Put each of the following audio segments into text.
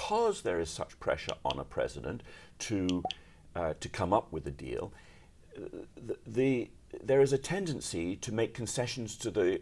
because there is such pressure on a president to come up with a deal, there is a tendency to make concessions to the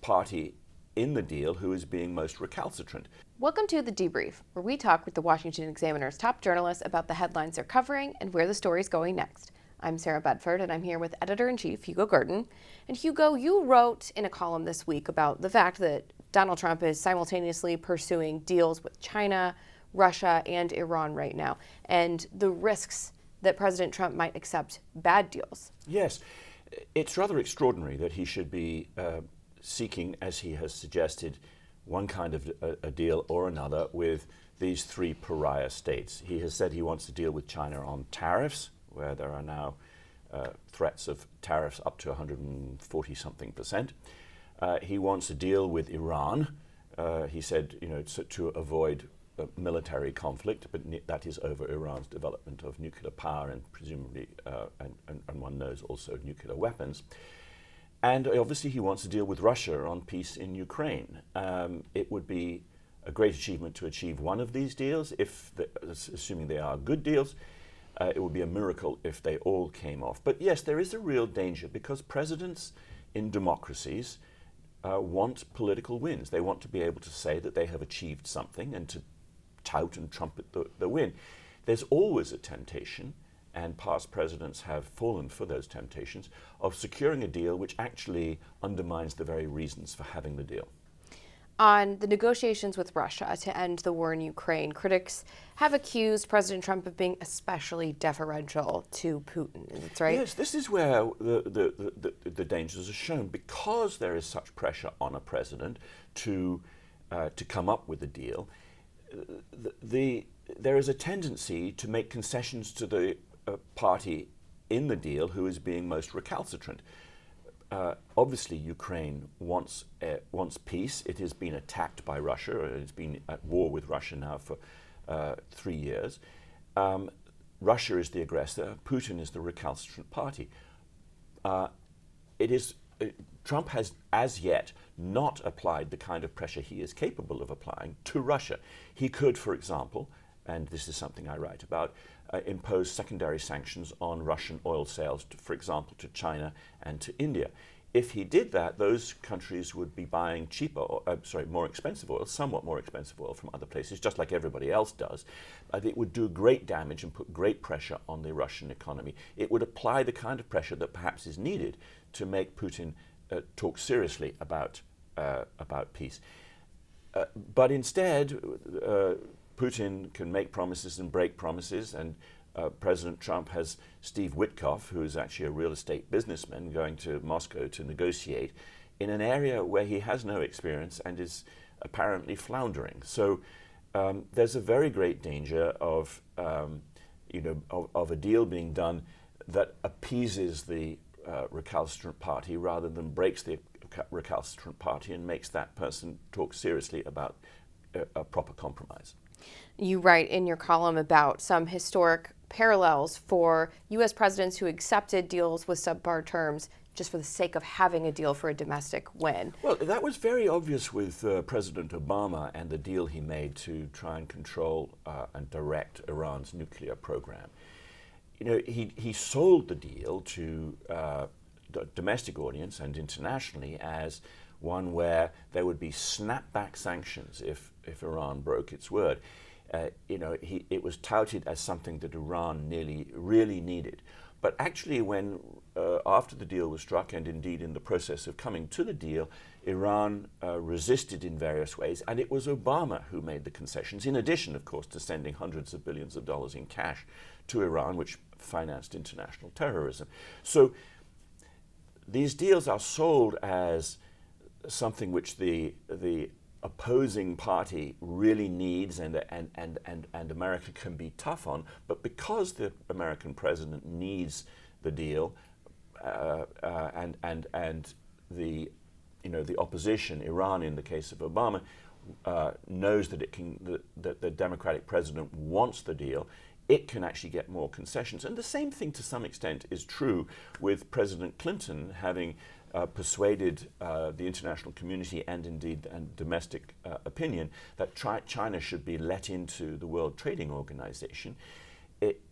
party in the deal who is being most recalcitrant. Welcome to The Debrief, where we talk with the Washington Examiner's top journalists about the headlines they're covering and where the story's going next. I'm Sarah Bedford, and I'm here with Editor-in-Chief Hugo Gurdon. And Hugo, you wrote in a column this week about the fact that Donald Trump is simultaneously pursuing deals with China, Russia, and Iran right now, and the risks that President Trump might accept bad deals. Yes, it's rather extraordinary that he should be seeking, as he has suggested, one kind of a deal or another with these three pariah states. He has said he wants to deal with China on tariffs, where there are now threats of tariffs up to 140-something%. He wants to deal with Iran. He said, to avoid military conflict, but that is over Iran's development of nuclear power and presumably, and one knows also nuclear weapons. And obviously he wants to deal with Russia on peace in Ukraine. It would be a great achievement to achieve one of these deals, assuming they are good deals. It would be a miracle if they all came off. But yes, there is a real danger because presidents in democracies want political wins. They want to be able to say that they have achieved something and to tout and trumpet the win. There's always a temptation, and past presidents have fallen for those temptations, of securing a deal which actually undermines the very reasons for having the deal. On the negotiations with Russia to end the war in Ukraine, critics have accused President Trump of being especially deferential to Putin. That's right? Yes, this is where the dangers are shown. Because there is such pressure on a president to come up with a deal, there is a tendency to make concessions to the party in the deal who is being most recalcitrant. Obviously, Ukraine wants peace. It has been attacked by Russia. It's been at war with Russia now for 3 years. Russia is the aggressor. Putin is the recalcitrant party. Trump has as yet not applied the kind of pressure he is capable of applying to Russia. He could, for example, and this is something I write about, impose secondary sanctions on Russian oil sales, for example, to China and to India. If he did that, those countries would be buying more expensive oil, somewhat more expensive oil from other places, just like everybody else does. It would do great damage and put great pressure on the Russian economy. It would apply the kind of pressure that perhaps is needed to make Putin talk seriously about peace. But instead, Putin can make promises and break promises, and President Trump has Steve Witkoff, who is actually a real estate businessman, going to Moscow to negotiate in an area where he has no experience and is apparently floundering. So there's a very great danger of a deal being done that appeases the recalcitrant party rather than breaks the recalcitrant party and makes that person talk seriously about a proper compromise. You write in your column about some historic parallels for U.S. presidents who accepted deals with subpar terms just for the sake of having a deal for a domestic win. Well, that was very obvious with President Obama and the deal he made to try and control and direct Iran's nuclear program. He sold the deal to the domestic audience and internationally as one where there would be snapback sanctions if Iran broke its word. It was touted as something that Iran really needed. But actually, when after the deal was struck, and indeed in the process of coming to the deal, Iran resisted in various ways, and it was Obama who made the concessions, in addition, of course, to sending hundreds of billions of dollars in cash to Iran, which financed international terrorism. So these deals are sold as something which the opposing party really needs and America can be tough on, but because the American president needs the deal and the opposition, Iran in the case of Obama, knows that that the Democratic president wants the deal, it can actually get more concessions. And the same thing to some extent is true with President Clinton having persuaded the international community and indeed domestic opinion that China should be let into the World Trading Organization.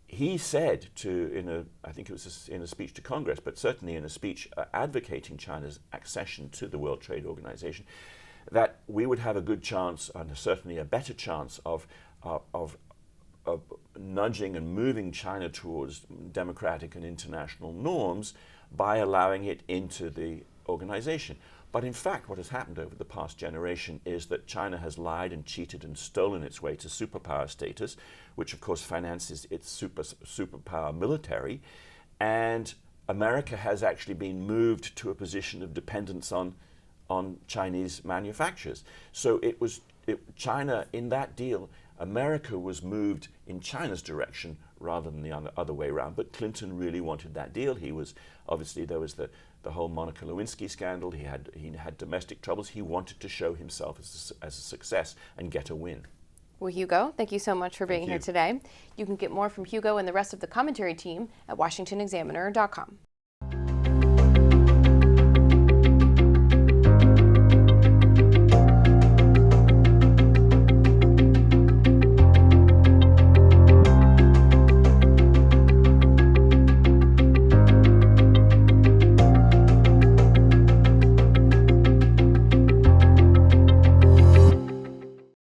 He said I think it was in a speech to Congress, but certainly in a speech advocating China's accession to the World Trade Organization, that we would have a good chance, and certainly a better chance, of nudging and moving China towards democratic and international norms by allowing it into the organization. But in fact, what has happened over the past generation is that China has lied and cheated and stolen its way to superpower status, which of course finances its superpower military, and America has actually been moved to a position of dependence on Chinese manufacturers. So China, in that deal, America was moved in China's direction rather than the other way around. But Clinton really wanted that deal. He was, obviously, there was the whole Monica Lewinsky scandal. He had domestic troubles. He wanted to show himself as a success and get a win. Well, Hugo, thank you so much for being here today. You can get more from Hugo and the rest of the commentary team at washingtonexaminer.com.